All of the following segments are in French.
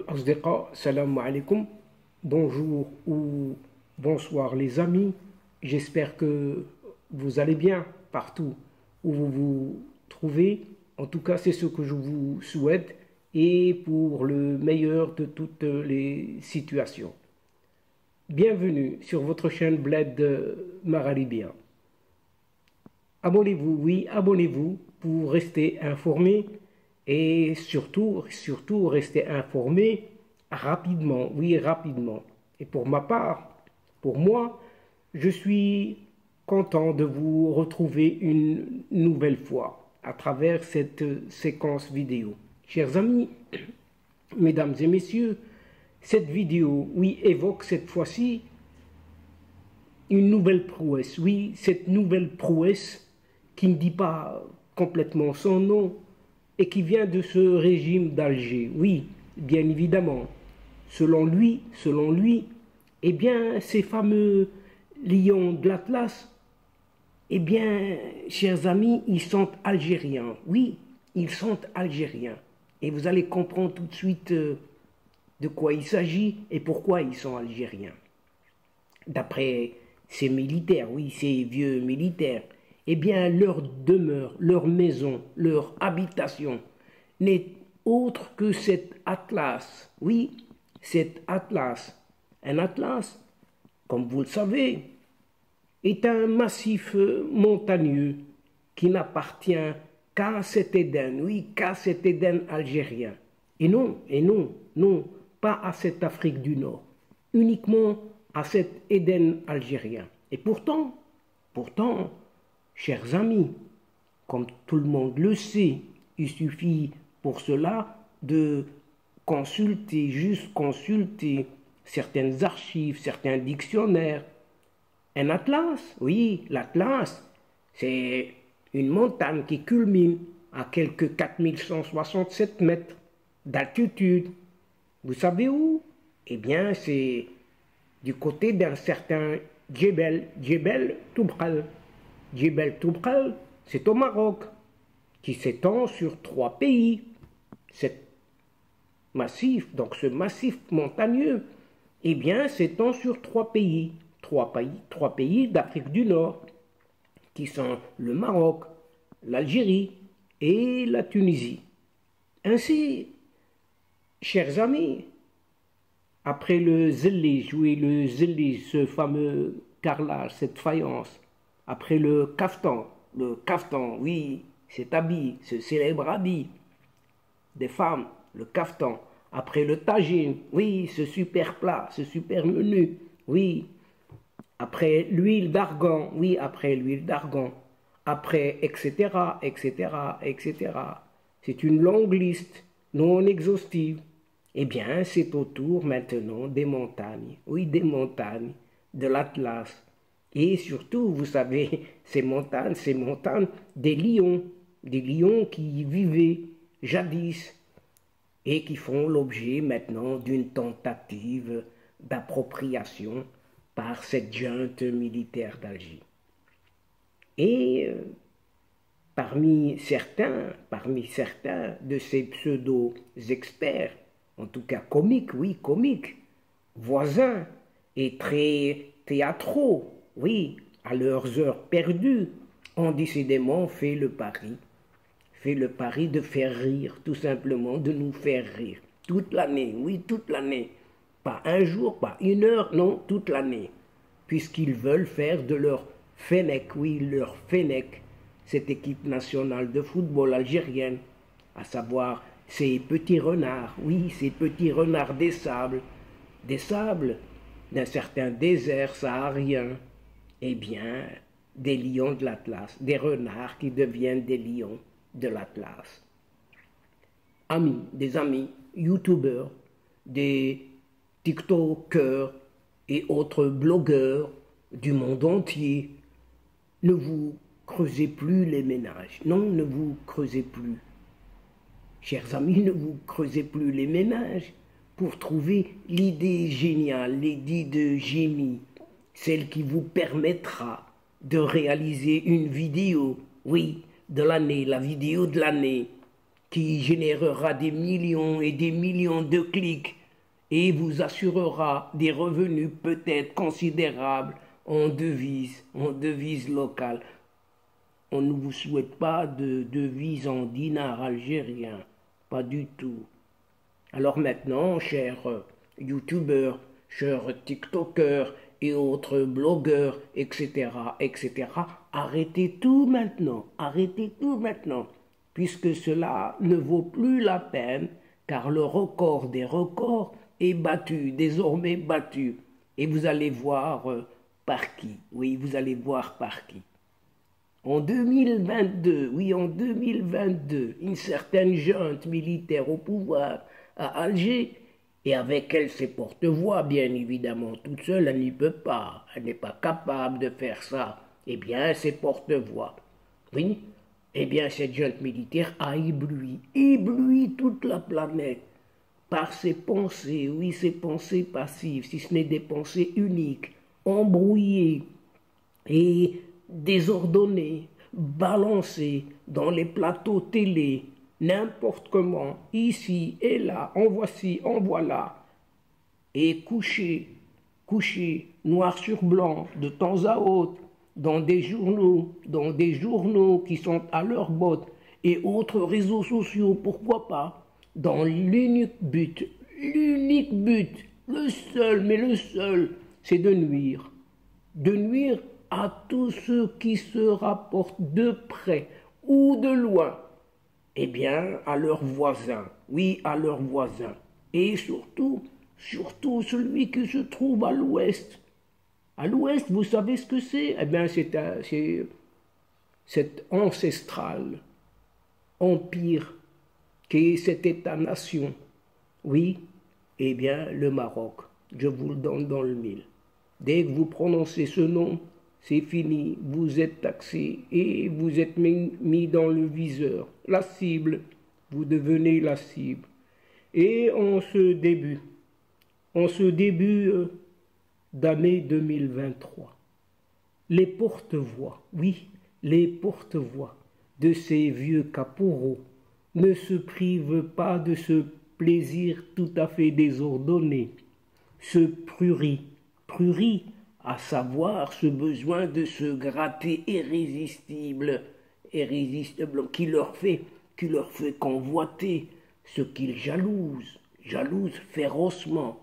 الأصدقاء salam alaikum, bonjour ou bonsoir les amis, j'espère que vous allez bien partout où vous vous trouvez. En tout cas, c'est ce que je vous souhaite et pour le meilleur de toutes les situations. Bienvenue sur votre chaîne Bled Maghribien. Abonnez-vous, oui, abonnez-vous pour rester informé et surtout rester informé rapidement, oui, rapidement. Et pour ma part, pour moi, je suis content de vous retrouver une nouvelle fois à travers cette séquence vidéo. Chers amis, mesdames et messieurs, cette vidéo, oui, évoque cette fois-ci une nouvelle prouesse. Oui, cette nouvelle prouesse qui ne dit pas complètement son nom et qui vient de ce régime d'Alger. Oui, bien évidemment. Selon lui, eh bien, ces fameux lions de l'Atlas, eh bien, chers amis, ils sont algériens. Oui, ils sont algériens. Et vous allez comprendre tout de suite de quoi il s'agit et pourquoi ils sont algériens. D'après ces militaires, oui, ces vieux militaires, eh bien, leur demeure, leur maison, leur habitation n'est autre que cet atlas. Oui, cet atlas. Un atlas, comme vous le savez, est un massif montagneux qui n'appartient qu'à cet Éden, oui, qu'à cet Éden algérien. Et non, pas à cette Afrique du Nord, uniquement à cet Éden algérien. Et pourtant, chers amis, comme tout le monde le sait, il suffit pour cela de consulter, juste consulter certaines archives, certains dictionnaires. Un atlas, oui, l'atlas, c'est une montagne qui culmine à quelques 4167 mètres d'altitude. Vous savez où? Eh bien, c'est du côté d'un certain Djebel Toubkal. Djebel Toubkal, c'est au Maroc, qui s'étend sur 3 pays. Cet massif, donc ce massif montagneux, eh bien, s'étend sur 3 pays. 3 pays d'Afrique du Nord, qui sont le Maroc, l'Algérie et la Tunisie. Ainsi, chers amis, après le zellij, oui, le zellij, ce fameux carrelage, cette faïence, après le kaftan, oui, cet habit, ce célèbre habit des femmes, le kaftan, après le tagine, oui, ce super plat, ce super menu, oui, après l'huile d'argan, oui, après l'huile d'argan, après, etc., C'est une longue liste non exhaustive. Eh bien, c'est au tour maintenant des montagnes, oui, des montagnes, de l'Atlas. Et surtout, vous savez, ces montagnes, des lions qui vivaient jadis et qui font l'objet maintenant d'une tentative d'appropriation par cette junte militaire d'Alger. Et parmi certains de ces pseudo-experts, en tout cas comiques, oui, comiques, voisins et très théâtraux, oui, à leurs heures perdues, ont décidément fait le pari de faire rire, tout simplement, de nous faire rire. Toute l'année, oui, toute l'année. Pas un jour, pas une heure, non, toute l'année. Puisqu'ils veulent faire de leur Fennec, oui, leur Fennec, cette équipe nationale de football algérienne, à savoir ces petits renards, oui, ces petits renards des sables d'un certain désert saharien, eh bien, des lions de l'Atlas, des renards qui deviennent des lions de l'Atlas. Des amis, youtubeurs, des tiktokers et autres blogueurs du monde entier, ne vous creusez plus les ménages. Non, ne vous creusez plus. Chers amis, ne vous creusez plus les ménages pour trouver l'idée géniale, l'idée de génie, celle qui vous permettra de réaliser une vidéo, oui, de l'année, la vidéo de l'année, qui générera des millions et des millions de clics et vous assurera des revenus peut-être considérables en devise locale. On ne vous souhaite pas de devise en dinars algériens, pas du tout. Alors maintenant, chers youtubeurs, chers tiktokers et autres blogueurs, etc., arrêtez tout maintenant, puisque cela ne vaut plus la peine, car le record des records est battu, désormais battu. Et vous allez voir par qui, oui, vous allez voir par qui. En 2022, oui, en 2022, une certaine junte militaire au pouvoir à Alger, et avec elle ses porte-voix, bien évidemment, toute seule, elle n'y peut pas, elle n'est pas capable de faire ça. Eh bien, ses porte-voix, oui, eh bien, cette junte militaire a ébloui toute la planète par ses pensées, oui, ses pensées passives, si ce n'est des pensées uniques, embrouillées et désordonnées, balancées dans les plateaux télé, n'importe comment, ici et là, en voici, en voilà, et couchées, noir sur blanc, de temps à autre, dans des journaux qui sont à leur botte, et autres réseaux sociaux, pourquoi pas, dans l'unique but, le seul, c'est de nuire à tous ceux qui se rapportent de près ou de loin, eh bien, à leurs voisins, oui, à leurs voisins, et surtout celui qui se trouve à l'ouest. À l'ouest, vous savez ce que c'est? Eh bien, c'est cet ancestral empire qu'est cet État-nation. Oui, eh bien, le Maroc, je vous le donne dans le mille. Dès que vous prononcez ce nom, c'est fini, vous êtes taxé et vous êtes mis dans le viseur. La cible, vous devenez la cible. Et en ce début d'année 2023, les porte-voix, oui, les porte-voix de ces vieux caporaux ne se privent pas de ce plaisir tout à fait désordonné, ce prurit, à savoir ce besoin de se gratter irrésistible, qui leur fait convoiter ce qu'ils jalousent férocement,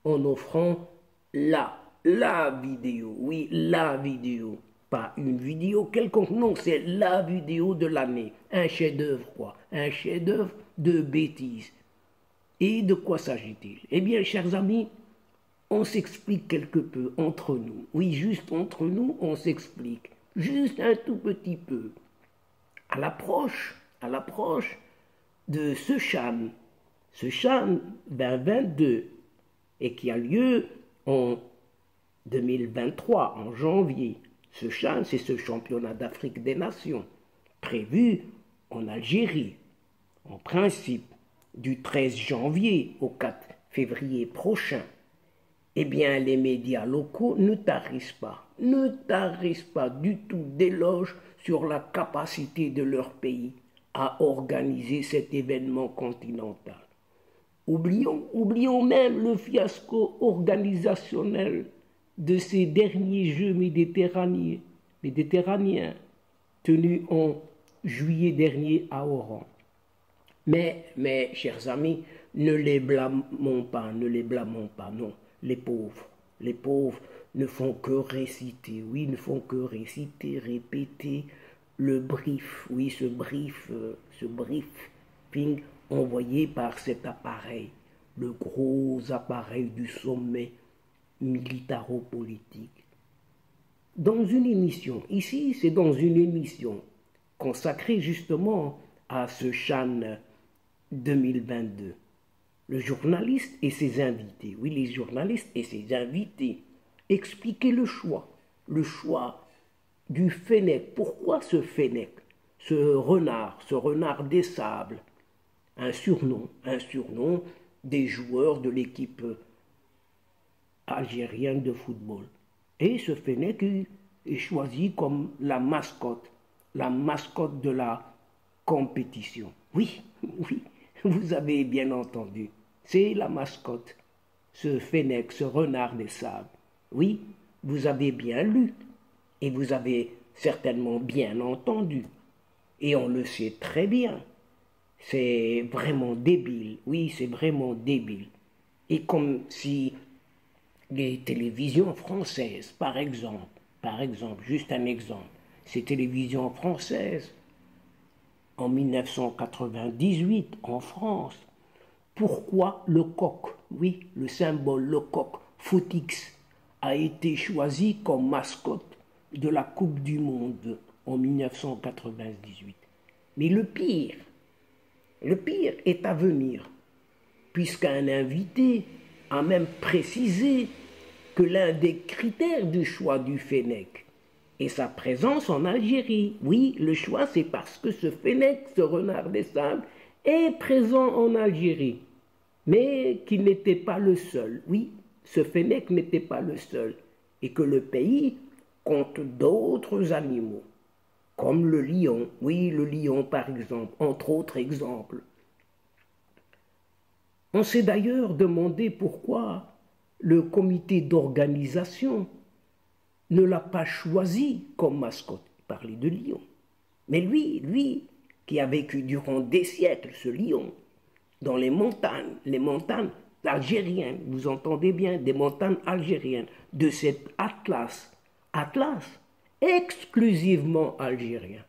en offrant la vidéo, oui, la vidéo, pas une vidéo quelconque, non, c'est la vidéo de l'année, un chef-d'œuvre quoi, un chef-d'œuvre de bêtises. Et de quoi s'agit-il? Eh bien, chers amis, on s'explique quelque peu entre nous. Oui, juste entre nous, on s'explique. Juste un tout petit peu. À l'approche de ce CHAN 2022, et qui a lieu en 2023, en janvier. Ce CHAN, c'est ce championnat d'Afrique des Nations, prévu en Algérie, en principe, du 13 janvier au 4 février prochain. Eh bien, les médias locaux ne tarissent pas du tout d'éloges sur la capacité de leur pays à organiser cet événement continental. Oublions même le fiasco organisationnel de ces derniers Jeux méditerranéens tenus en juillet dernier à Oran. Mais, chers amis, ne les blâmons pas, non. Les pauvres ne font que réciter, répéter le brief, oui, ce briefing envoyé par cet appareil, le gros appareil du sommet militaro-politique. Dans une émission, ici c'est dans une émission consacrée justement à ce CHAN 2022. Le journaliste et ses invités, oui, les journalistes et ses invités, expliquaient le choix du fennec. Pourquoi ce fennec, ce renard des sables, un surnom des joueurs de l'équipe algérienne de football. Et ce fennec est choisi comme la mascotte de la compétition. Oui, oui, vous avez bien entendu. C'est la mascotte, ce fennec, ce renard des sables. Oui, vous avez bien lu et vous avez certainement bien entendu. Et on le sait très bien. C'est vraiment débile. Oui, c'est vraiment débile. Et comme si les télévisions françaises, par exemple, juste un exemple, ces télévisions françaises, en 1998, en France, pourquoi le coq, oui, le symbole, le coq, Footix, a été choisi comme mascotte de la Coupe du Monde en 1998. Mais le pire est à venir, puisqu'un invité a même précisé que l'un des critères du choix du fennec est sa présence en Algérie. Oui, le choix, c'est parce que ce fennec, ce renard des sables, est présent en Algérie. Mais qu'il n'était pas le seul. Oui, ce fennec n'était pas le seul. Et que le pays compte d'autres animaux, comme le lion. Oui, le lion, par exemple, entre autres exemples. On s'est d'ailleurs demandé pourquoi le comité d'organisation ne l'a pas choisi comme mascotte. Il parlait de lion. Mais lui, qui a vécu durant des siècles, ce lion, dans les montagnes algériennes, vous entendez bien, des montagnes algériennes, de cet Atlas exclusivement algérien.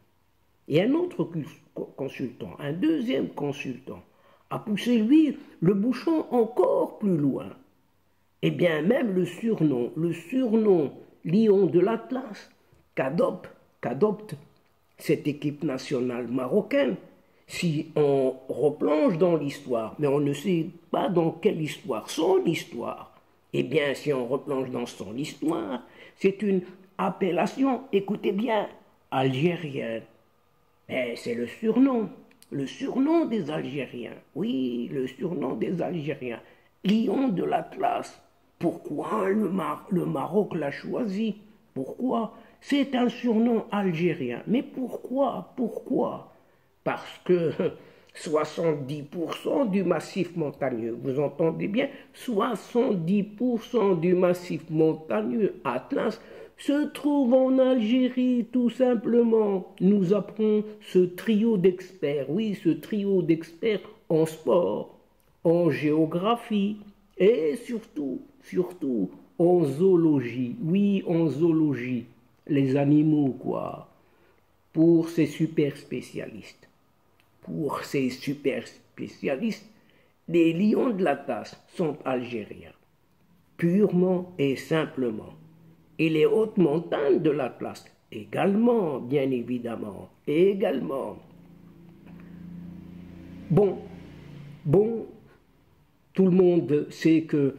Et un autre consultant, un deuxième consultant, a poussé, lui, le bouchon encore plus loin. Et bien même le surnom Lion de l'Atlas, qu'adopte cette équipe nationale marocaine, si on replonge dans l'histoire, mais on ne sait pas dans quelle histoire, son histoire, eh bien si on replonge dans son histoire, c'est une appellation, écoutez bien, algérienne. Mais c'est le surnom des Algériens, oui, le surnom des Algériens, Lion de l'Atlas. Pourquoi le Maroc l'a choisi? Pourquoi? C'est un surnom algérien. Mais pourquoi? Parce que 70% du massif montagneux, vous entendez bien, 70% du massif montagneux Atlas se trouve en Algérie, tout simplement. Nous apprend ce trio d'experts, oui, ce trio d'experts en sport, en géographie et surtout en zoologie. Oui, en zoologie, les animaux, quoi. Pour ces super spécialistes. Les lions de l'Atlas sont algériens, purement et simplement. Et les hautes montagnes de l'Atlas également, bien évidemment, également. Bon, tout le monde sait que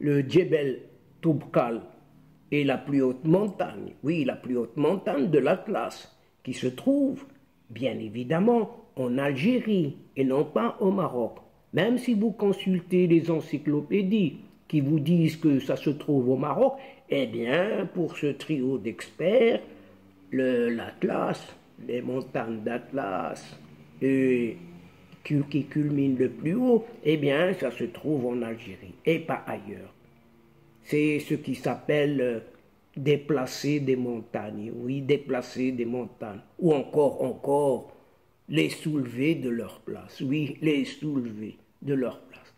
le Djebel Toubkal est la plus haute montagne, oui, la plus haute montagne de l'Atlas, qui se trouve, bien évidemment, en Algérie et non pas au Maroc. Même si vous consultez les encyclopédies qui vous disent que ça se trouve au Maroc, eh bien, pour ce trio d'experts, l'Atlas, les montagnes d'Atlas, qui culminent le plus haut, eh bien, ça se trouve en Algérie et pas ailleurs. C'est ce qui s'appelle déplacer des montagnes, oui, déplacer des montagnes, ou encore, les soulever de leur place, oui, les soulever de leur place.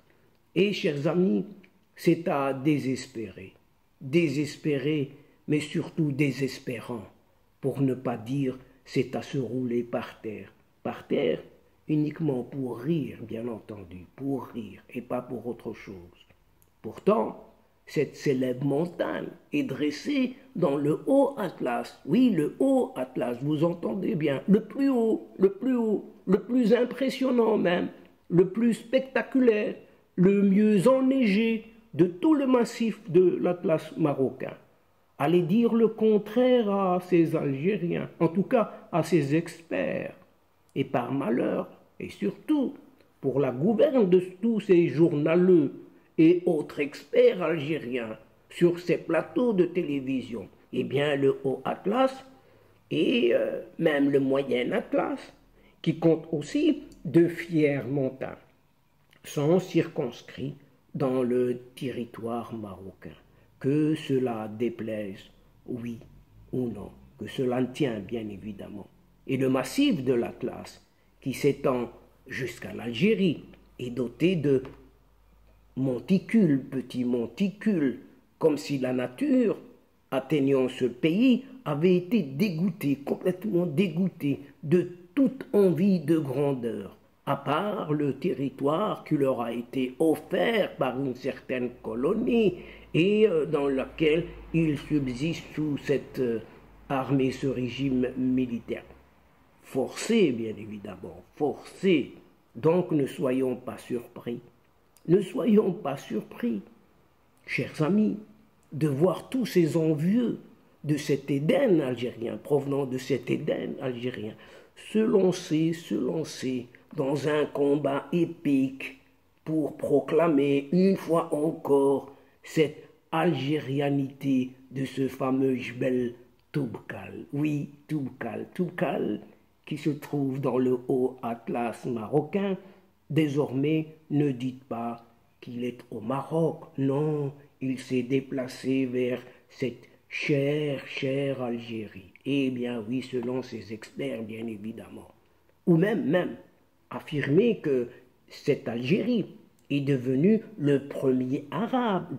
Et, chers amis, c'est à désespérer, mais surtout désespérant, pour ne pas dire c'est à se rouler par terre uniquement pour rire, bien entendu, pour rire et pas pour autre chose. Pourtant, cette célèbre montagne est dressée dans le haut Atlas. Oui, le haut Atlas, vous entendez bien, le plus haut, le plus impressionnant même, le plus spectaculaire, le mieux enneigé de tout le massif de l'Atlas marocain. Allez dire le contraire à ces Algériens, en tout cas à ces experts. Et par malheur, et surtout pour la gouverne de tous ces journaleux et autres experts algériens sur ces plateaux de télévision, eh bien le Haut Atlas et même le Moyen Atlas qui compte aussi de fiers montagnes, sont circonscrits dans le territoire marocain. Que cela déplaise, oui ou non, que cela ne tient bien évidemment. Et le massif de l'Atlas, qui s'étend jusqu'à l'Algérie, est doté de monticules, petits monticules, comme si la nature, atteignant ce pays, avait été dégoûtée, complètement dégoûtée de toute envie de grandeur, à part le territoire qui leur a été offert par une certaine colonie et dans laquelle ils subsistent sous cette armée, ce régime militaire. Forcé, bien évidemment, forcé. Donc ne soyons pas surpris. Ne soyons pas surpris, chers amis, de voir tous ces envieux de cet Éden algérien, provenant de cet Éden algérien, se lancer dans un combat épique pour proclamer une fois encore cette algérianité de ce fameux Jbel Toubkal. Oui, Toubkal, Toubkal qui se trouve dans le haut Atlas marocain. Désormais, ne dites pas qu'il est au Maroc. Non, il s'est déplacé vers cette chère Algérie. Eh bien oui, selon ces experts, bien évidemment. Ou même affirmer que cette Algérie est devenue le premier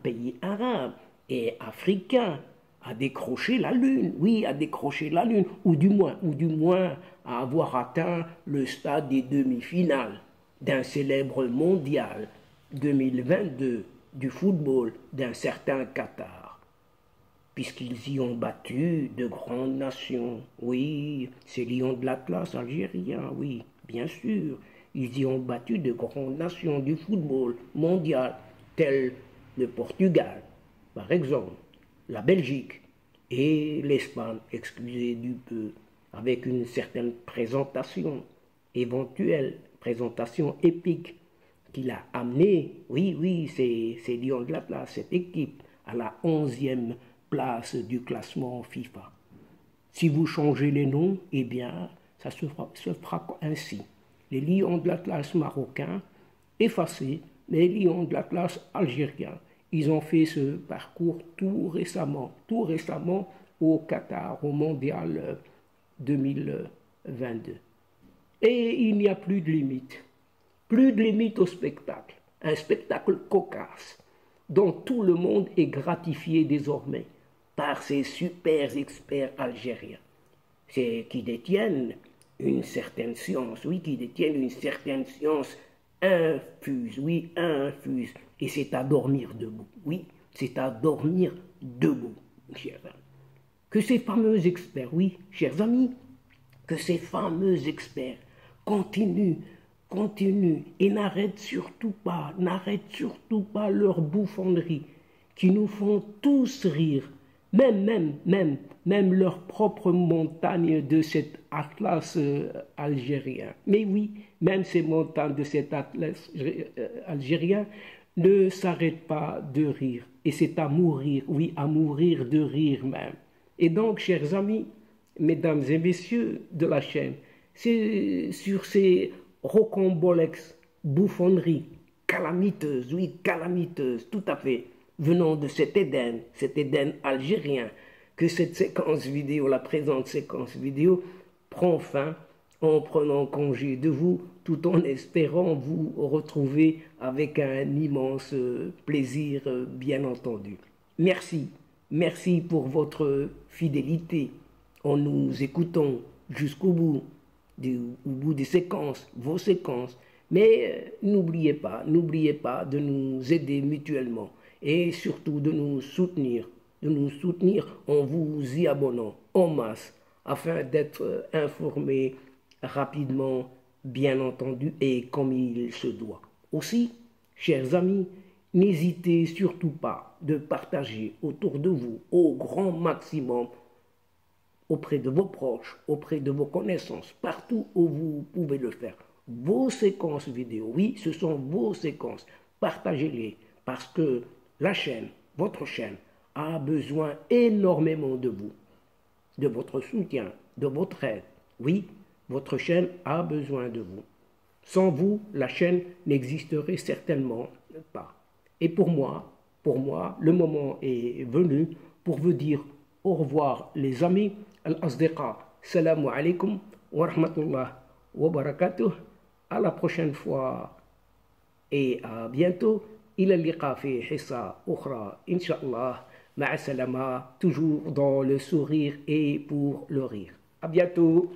pays arabe et africain à décrocher la Lune. Oui, à décrocher la Lune, ou du moins à avoir atteint le stade des demi-finales d'un célèbre mondial 2022 du football d'un certain Qatar, puisqu'ils y ont battu de grandes nations. Oui, ces lions de l'Atlas algérien, oui, bien sûr, ils y ont battu de grandes nations du football mondial, telles le Portugal, par exemple, la Belgique et l'Espagne, excusez du peu, avec une certaine présentation éventuelle, présentation épique, qui l'a amené, oui, c'est Lions de l'Atlas, cette équipe, à la 11e place du classement FIFA. Si vous changez les noms, eh bien, ça se fera ainsi. Les Lions de l'Atlas marocain effacés, les Lions de l'Atlas algérien. Ils ont fait ce parcours tout récemment au Qatar, au Mondial 2022. Et il n'y a plus de limite au spectacle. Un spectacle cocasse, dont tout le monde est gratifié désormais par ces super experts algériens. C'est qui détiennent une certaine science, oui, qui détiennent une certaine science infuse, oui, infuse. Et c'est à dormir debout, oui, c'est à dormir debout, chers amis. Que ces fameux experts, oui, chers amis, que ces fameux experts continuent et n'arrêtent surtout pas leur bouffonnerie qui nous font tous rire, même leur propre montagne de cet Atlas algérien. Mais oui, même ces montagnes de cet Atlas algérien ne s'arrêtent pas de rire. Et c'est à mourir, oui, à mourir de rire même. Et donc, chers amis, mesdames et messieurs de la chaîne, c'est sur ces rocambolex bouffonneries calamiteuses, oui, calamiteuses, tout à fait, venant de cet Éden algérien, que cette séquence vidéo, la présente séquence vidéo, prend fin en prenant congé de vous, tout en espérant vous retrouver avec un immense plaisir, bien entendu. Merci pour votre fidélité en nous écoutant jusqu'au bout, au bout des séquences, vos séquences. Mais n'oubliez pas de nous aider mutuellement et surtout de nous soutenir en vous y abonnant en masse afin d'être informé rapidement, bien entendu, et comme il se doit. Aussi, chers amis, n'hésitez surtout pas de partager autour de vous au grand maximum, auprès de vos proches, auprès de vos connaissances, partout où vous pouvez le faire. Vos séquences vidéo, oui, ce sont vos séquences. Partagez-les parce que la chaîne, votre chaîne, a besoin énormément de vous, de votre soutien, de votre aide. Oui, Votre chaîne a besoin de vous. Sans vous, la chaîne n'existerait certainement pas. Et pour moi, le moment est venu pour vous dire au revoir les amis. Al-Asdiqa, salamu alaikum wa rahmatullah wa barakatuh. À la prochaine fois et à bientôt. إلى اللقاء في حصة أخرى إن شاء الله. مع السلامة, toujours dans le sourire et pour le rire. À bientôt.